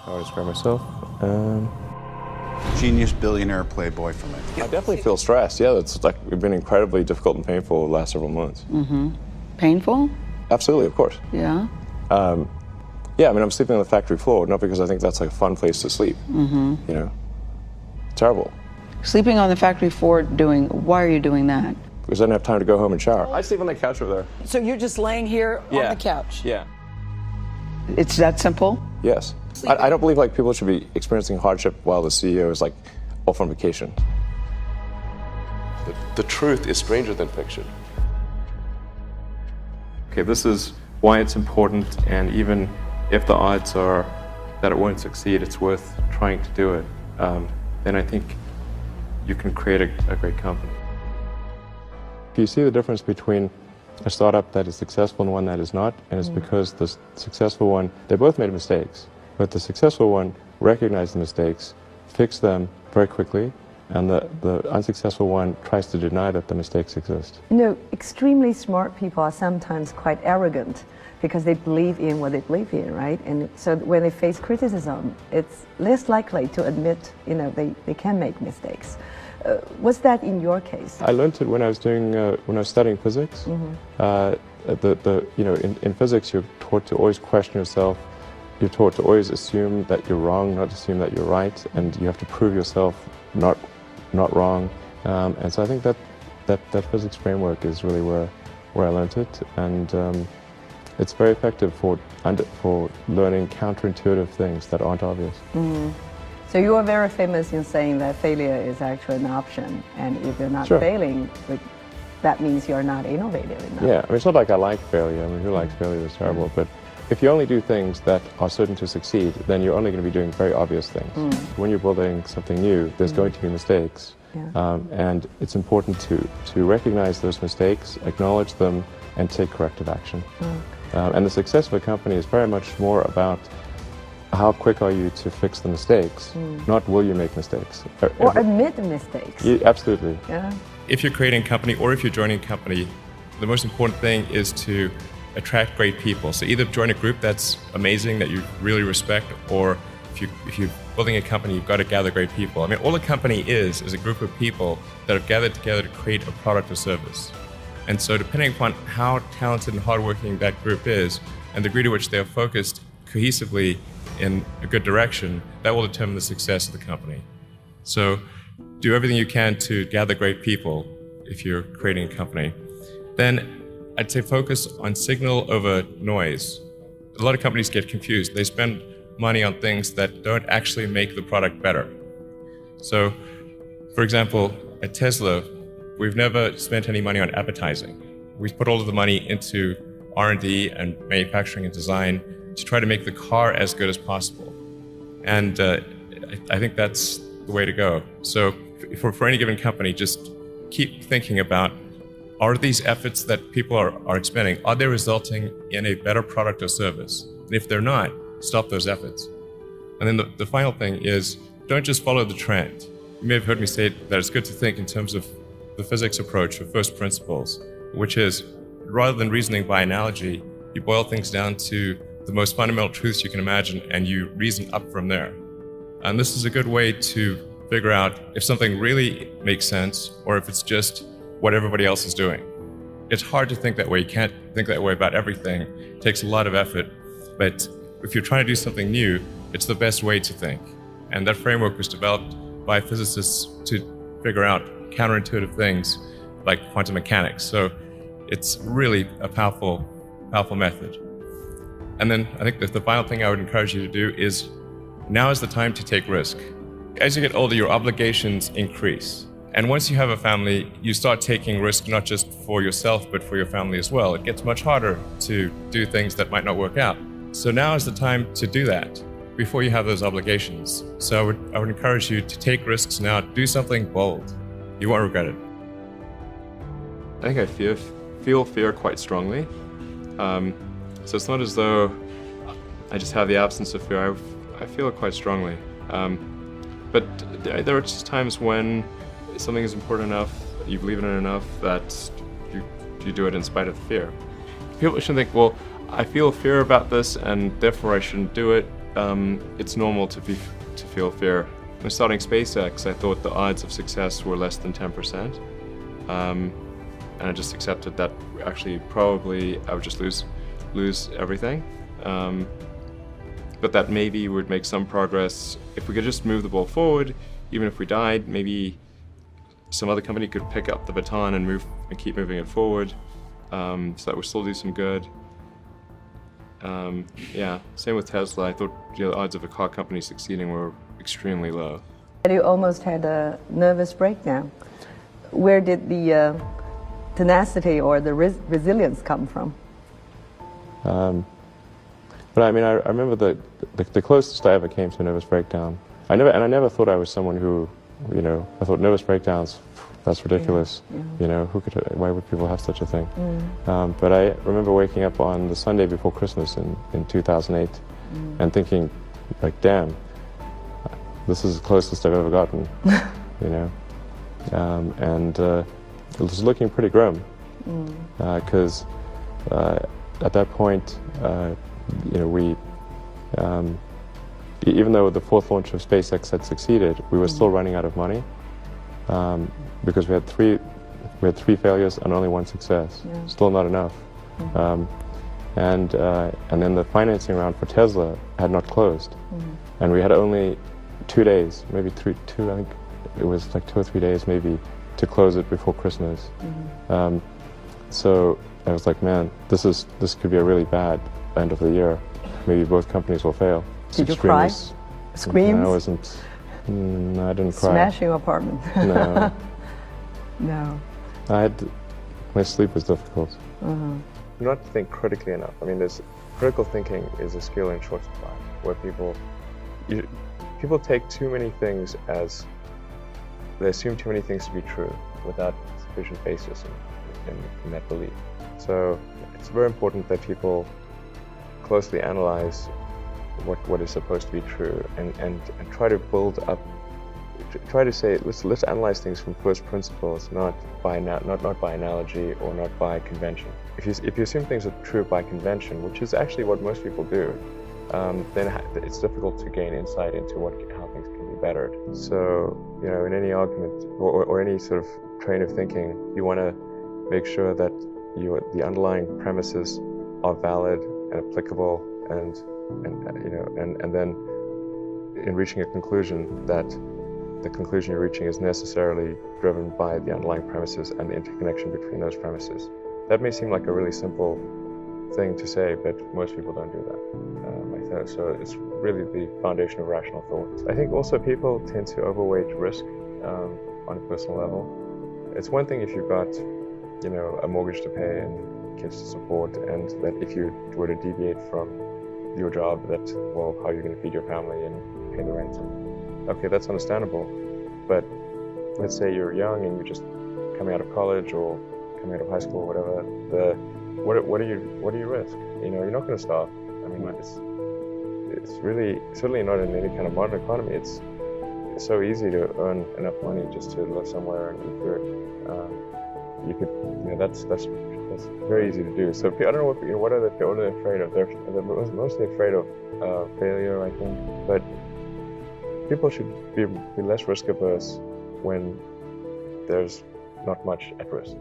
How would I describe myself? Genius, billionaire, playboy from it. I definitely feel stressed. Yeah, it's like it's been incredibly difficult and painful the last several months. Painful? Absolutely, of course. Yeah. Yeah, I mean, I'm sleeping on the factory floor, not because I think that's like a fun place to sleep. You know, terrible. Sleeping on the factory floor why are you doing that? Because I don't have time to go home and shower. I sleep on the couch over there. So you're just laying here on the couch? Yeah. It's that simple? Yes. I don't believe like people should be experiencing hardship while the CEO is like off on vacation. The truth is stranger than fiction. Okay, this is why it's important, and even if the odds are that it won't succeed, it's worth trying to do it. Then I think you can create a great company. If you see the difference between a startup that is successful and one that is not, and it's because the successful one, they both made mistakes, but the successful one recognized the mistakes, fixed them very quickly, and the unsuccessful one tries to deny that the mistakes exist. You know, extremely smart people are sometimes quite arrogant because they believe in what they believe in, right? And so when they face criticism, it's less likely to admit, you know, they can make mistakes. Was that in your case? I learned it when I was studying physics. You know, in physics, you're taught to always question yourself. You're taught to always assume that you're wrong, not assume that you're right, and you have to prove yourself not wrong. And so I think that physics framework is really where I learned it, and it's very effective for learning counterintuitive things that aren't obvious. So you are very famous in saying that failure is actually an option, and if you're not failing, that means you're not innovative enough. Yeah, I mean, it's not like I like failure. I mean, who likes failure? It's terrible. But if you only do things that are certain to succeed, then you're only going to be doing very obvious things. When you're building something new, there's going to be mistakes. And it's important to recognize those mistakes, acknowledge them, and take corrective action. And the success of a company is very much more about how quick are you to fix the mistakes, not will you make mistakes. Or admit the mistakes. Yeah, absolutely. Yeah. If you're creating a company or if you're joining a company, the most important thing is to attract great people. So either join a group that's amazing, that you really respect, or if you're building a company, you've got to gather great people. I mean, all a company is a group of people that have gathered together to create a product or service. And so depending upon how talented and hardworking that group is, and the degree to which they are focused cohesively in a good direction, that will determine the success of the company. So do everything you can to gather great people if you're creating a company. Then I'd say focus on signal over noise. A lot of companies get confused. They spend money on things that don't actually make the product better. So, for example, at Tesla, we've never spent any money on advertising. We put all of the money into R&D and manufacturing and design to try to make the car as good as possible. And I think that's the way to go. So for any given company, just keep thinking about, are these efforts that people are expending, are they resulting in a better product or service? And if they're not, stop those efforts. And then the final thing is, don't just follow the trend. You may have heard me say that it's good to think in terms of the physics approach of first principles, which is, rather than reasoning by analogy, you boil things down to the most fundamental truths you can imagine, and you reason up from there. And this is a good way to figure out if something really makes sense or if it's just what everybody else is doing. It's hard to think that way. You can't think that way about everything. It takes a lot of effort. But if you're trying to do something new, it's the best way to think. And that framework was developed by physicists to figure out counterintuitive things like quantum mechanics. So it's really a powerful method. And then I think that the final thing I would encourage you to do is, now is the time to take risk. As you get older, your obligations increase. And once you have a family, you start taking risk not just for yourself, but for your family as well. It gets much harder to do things that might not work out. So now is the time to do that before you have those obligations. So I would encourage you to take risks now, do something bold. You won't regret it. I think I feel fear quite strongly. So it's not as though I just have the absence of fear. I feel it quite strongly. But there are just times when something is important enough, you believe in it enough, that you do it in spite of the fear. People shouldn't think, well, I feel fear about this and therefore I shouldn't do it. it's normal to feel fear. When starting SpaceX, I thought the odds of success were less than 10%, and I just accepted that actually probably I would just lose everything. But that maybe we'd make some progress if we could just move the ball forward. Even if we died, maybe some other company could pick up the baton and keep moving it forward, so that we still do some good. Yeah, same with Tesla. I thought the odds of a car company succeeding were extremely low. You almost had a nervous breakdown. Where did the tenacity or the resilience come from? But I mean, I remember the closest I ever came to a nervous breakdown. I never thought I was someone who, you know, I thought nervous breakdowns, that's ridiculous. Yeah. You know, why would people have such a thing? But I remember waking up on the Sunday before Christmas in 2008 and thinking, like, damn, this is the closest I've ever gotten, you know? And it was looking pretty grim, because at that point, you know, even though the fourth launch of SpaceX had succeeded, we were still running out of money, because we had three failures and only one success. Yeah. Still not enough. And then the financing round for Tesla had not closed, and we had only 2 days, maybe two. I think it was like 2 or 3 days, maybe, to close it before Christmas. So I was like, man, this could be a really bad end of the year. Maybe both companies will fail. Did you cry? Screams? No, I wasn't. No, I didn't cry. Smash your apartment? No. No. My sleep was difficult. Not to think critically enough. I mean, critical thinking is a skill in short supply, where people take too many things they assume too many things to be true without sufficient basis in that belief. So it's very important that people closely analyze what is supposed to be true and try to build up, try to say, let's analyze things from first principles, not by analogy or not by convention. If you assume things are true by convention, which is actually what most people do, then it's difficult to gain insight into how things can be bettered. So, you know, in any argument or any sort of train of thinking, you want to make sure that the underlying premises are valid and applicable, and then in reaching a conclusion, that the conclusion you're reaching is necessarily driven by the underlying premises and the interconnection between those premises. That may seem like a really simple thing to say, but most people don't do that. So it's really the foundation of rational thought. I think also people tend to overweight risk on a personal level. It's one thing if you've got, you know, a mortgage to pay and kids to support, and that if you were to deviate from your job, that, well, how are you going to feed your family and pay the rent? Okay, that's understandable. But let's say you're young and you're just coming out of college or coming out of high school or whatever. What do you risk? You know, you're not going to starve. I mean, it's really, certainly not in any kind of modern economy. It's so easy to earn enough money just to live somewhere and eat good. You could, you know, that's very easy to do. So I don't know what are they afraid of? They're mostly afraid of failure, I think. But people should be less risk averse when there's not much at risk.